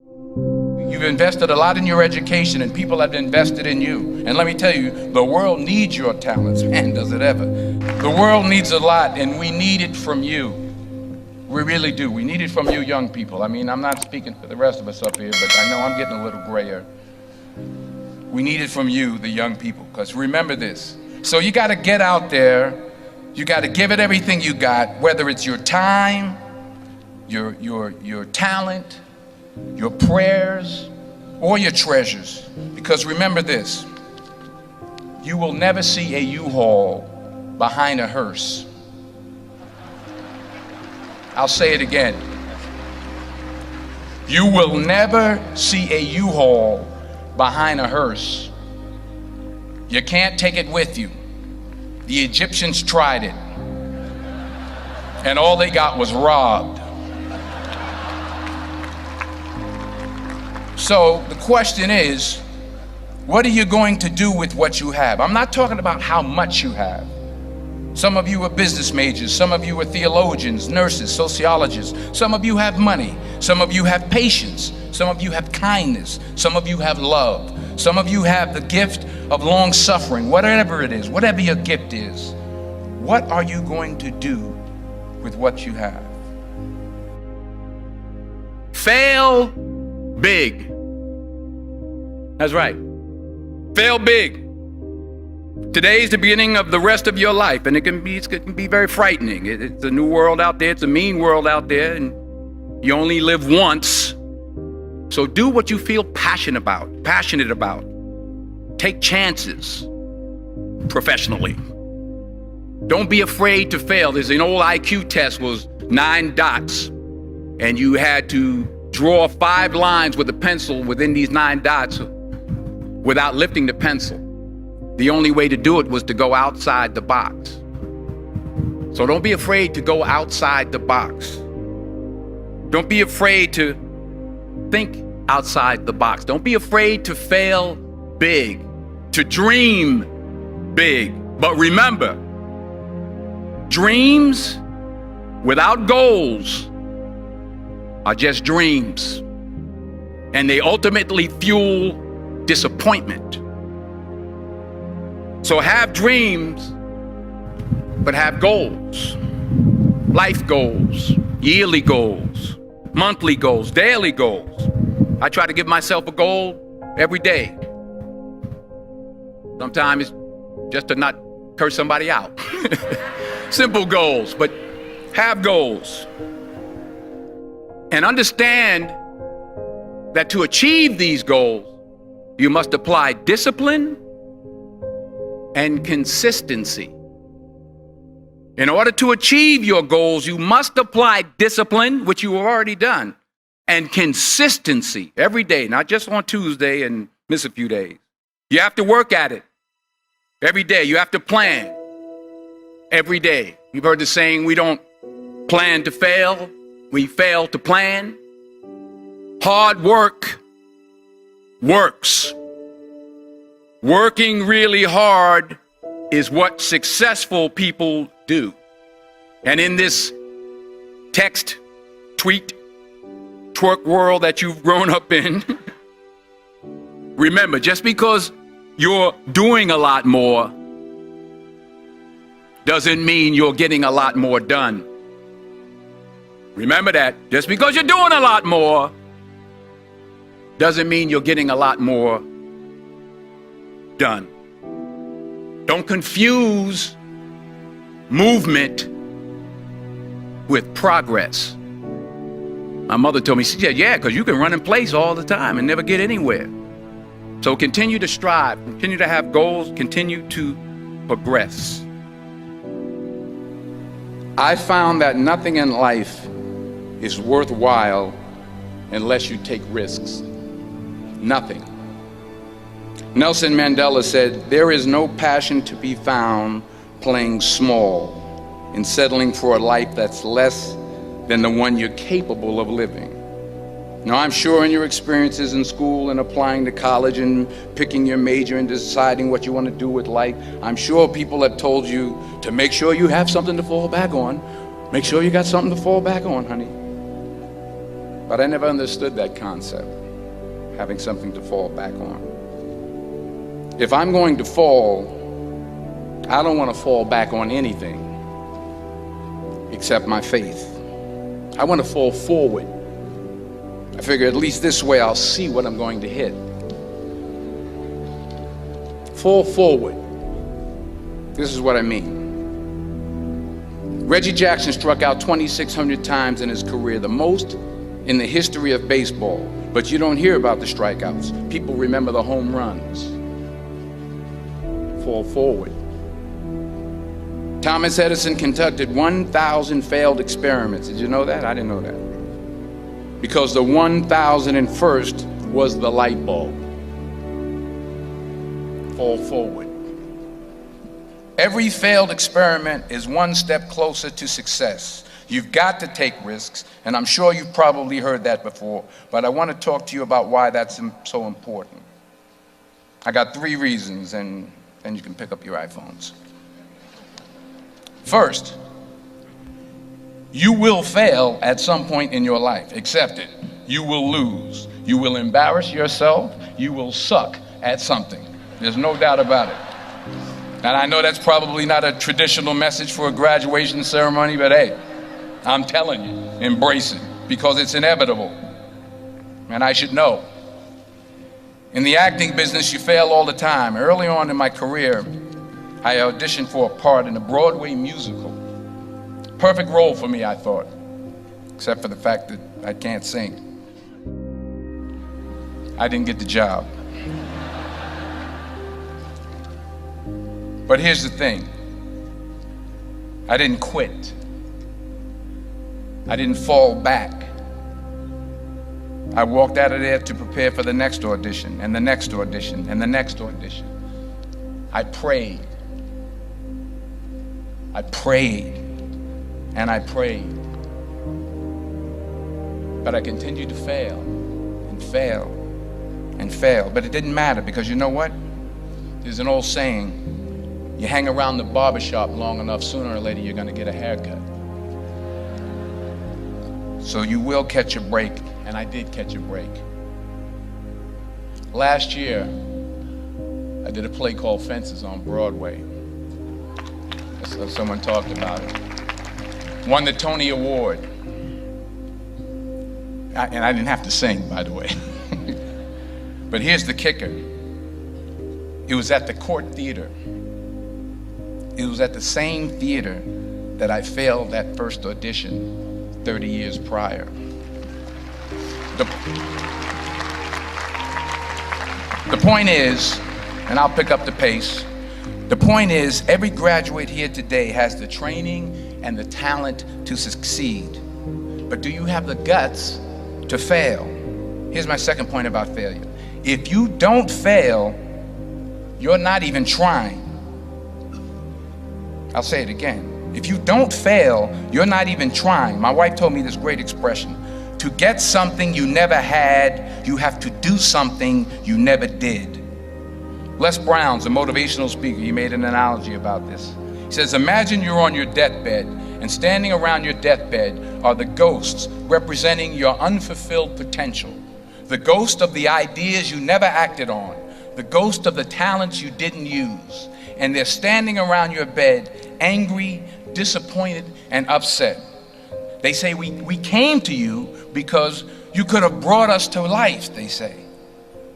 You've invested a lot in your education, and people have invested in you. And let me tell you, the world needs your talents. Man, does it ever. The world needs a lot, and we need it from you. We really do. We need it from you young people. I mean, I'm not speaking for the rest of us up here, but I know I'm getting a little grayer. We need it from you, the young people, because remember this. So you got to get out there. You got to give it everything you got, whether it's your time, your talent, your prayers, or your treasures. Because remember this, you will never see a U-Haul behind a hearse. I'll say it again. You will never see a U-Haul behind a hearse. You can't take it with you. The Egyptians tried it, and all they got was robbed. So the question is, what are you going to do with what you have? I'm not talking about how much you have. Some of you are business majors, some of you are theologians, nurses, sociologists. Some of you have money, some of you have patience, some of you have kindness, some of you have love, some of you have the gift of long suffering. Whatever it is, whatever your gift is, what are you going to do with what you have? Fail big. That's right. Fail big. Today's the beginning of the rest of your life, and it can be very frightening. It's a new world out there. It's a mean world out there, and you only live once. So do what you feel passionate about. Take chances professionally. Don't be afraid to fail. There's an old IQ test, was 9 dots, and you had to draw 5 lines with a pencil within these 9 dots without lifting the pencil. The only way to do it was to go outside the box. So don't be afraid to go outside the box. Don't be afraid to think outside the box. Don't be afraid to fail big, to dream big. But remember, dreams without goals are just dreams, and they ultimately fuel disappointment. So have dreams, but have goals. Life goals, yearly goals, monthly goals, daily goals. I try to give myself a goal every day. Sometimes it's just to not curse somebody out. Simple goals, but have goals. And understand that to achieve these goals, you must apply discipline and consistency. In order to achieve your goals, you must apply discipline, which you have already done, and consistency every day, not just on Tuesday and miss a few days. You have to work at it every day. You have to plan every day. You've heard the saying, we don't plan to fail, we fail to plan. Hard work works. Working really hard is what successful people do. And in this text, tweet, twerk world that you've grown up in, remember, just because you're doing a lot more doesn't mean you're getting a lot more done. Remember that. Just because you're doing a lot more doesn't mean you're getting a lot more done. Don't confuse movement with progress. My mother told me, she said, yeah, because you can run in place all the time and never get anywhere. So continue to strive, continue to have goals, continue to progress. I found that nothing in life is worthwhile unless you take risks. Nothing. Nelson Mandela said, there is no passion to be found playing small and settling for a life that's less than the one you're capable of living. Now, I'm sure in your experiences in school and applying to college and picking your major and deciding what you want to do with life, I'm sure people have told you to make sure you have something to fall back on. Make sure you got something to fall back on, honey. But I never understood that concept, having something to fall back on. If I'm going to fall, I don't want to fall back on anything except my faith. I want to fall forward. I figure at least this way I'll see what I'm going to hit. Fall forward. This is what I mean. Reggie Jackson struck out 2,600 times in his career, the most in the history of baseball. But you don't hear about the strikeouts. People remember the home runs. Fall forward. Thomas Edison conducted 1,000 failed experiments. Did you know that? I didn't know that. Because the 1,001st was the light bulb. Fall forward. Every failed experiment is one step closer to success. You've got to take risks, and I'm sure you've probably heard that before, but I want to talk to you about why that's so important. I got 3 reasons, and then you can pick up your iPhones. First, you will fail at some point in your life. Accept it. You will lose. You will embarrass yourself. You will suck at something. There's no doubt about it. And I know that's probably not a traditional message for a graduation ceremony, but hey, I'm telling you, embrace it, because it's inevitable. And I should know. In the acting business, you fail all the time. Early on in my career, I auditioned for a part in a Broadway musical. Perfect role for me, I thought, except for the fact that I can't sing. I didn't get the job. But here's the thing. I didn't quit. I didn't fall back. I walked out of there to prepare for the next audition, and the next audition, and the next audition. I prayed. I prayed. And I prayed. But I continued to fail and fail and fail. But it didn't matter, because you know what? There's an old saying, you hang around the barbershop long enough, sooner or later you're going to get a haircut. So you will catch a break, and I did catch a break. Last year, I did a play called Fences on Broadway. Someone talked about it. Won the Tony Award. And I didn't have to sing, by the way. But here's the kicker. It was at the Court Theater. It was at the same theater that I failed that first audition 30 years prior. The point is, and I'll pick up the pace, the point is, every graduate here today has the training and the talent to succeed. But do you have the guts to fail? Here's my second point about failure. If you don't fail, you're not even trying. I'll say it again. If you don't fail, you're not even trying. My wife told me this great expression. To get something you never had, you have to do something you never did. Les Brown's a motivational speaker. He made an analogy about this. He says, imagine you're on your deathbed, and standing around your deathbed are the ghosts representing your unfulfilled potential. The ghost of the ideas you never acted on. The ghost of the talents you didn't use. And they're standing around your bed, angry, disappointed, and upset. They say, we came to you because you could have brought us to life, they say.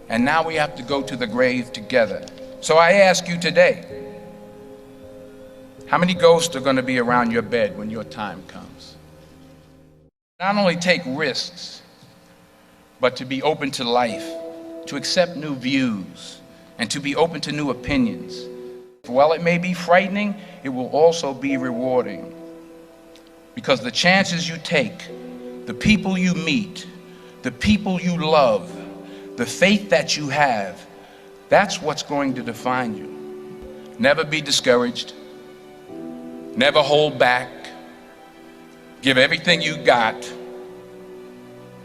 And now we have to go to the grave together. So I ask you today, how many ghosts are going to be around your bed when your time comes? Not only take risks, but to be open to life, to accept new views, and to be open to new opinions. While it may be frightening, it will also be rewarding. Because the chances you take, the people you meet, the people you love, the faith that you have, that's what's going to define you. Never be discouraged. Never hold back. Give everything you got.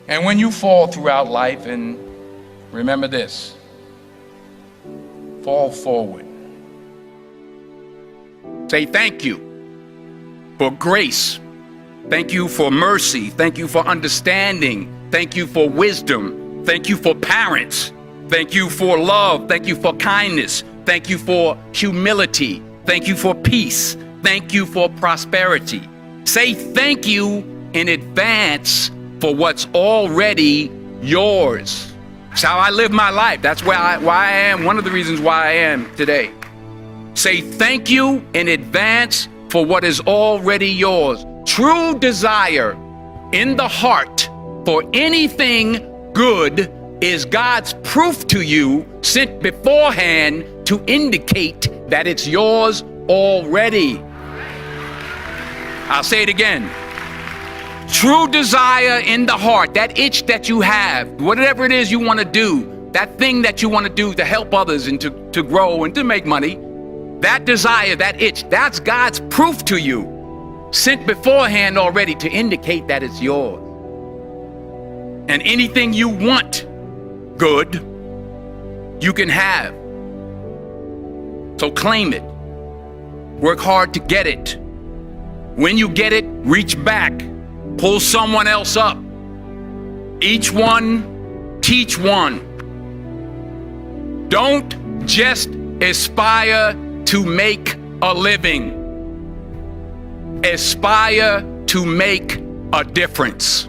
And when you fall throughout life, and remember this, fall forward. Say thank you for grace. Thank you for mercy. Thank you for understanding. Thank you for wisdom. Thank you for parents. Thank you for love. Thank you for kindness. Thank you for humility. Thank you for peace. Thank you for prosperity. Say thank you in advance for what's already yours. That's how I live my life. That's why I am, one of the reasons why I am today. Say thank you in advance for what is already yours. True desire in the heart for anything good is God's proof to you, sent beforehand to indicate that it's yours already. I'll say it again. True desire in the heart, that itch that you have, whatever it is you want to do, that thing that you want to do to help others and to grow and to make money, that desire, that itch, that's God's proof to you, sent beforehand already to indicate that it's yours. And anything you want good, you can have. So claim it. Work hard to get it. When you get it, reach back. Pull someone else up. Each one, teach one. Don't just aspire to make a living. Aspire to make a difference.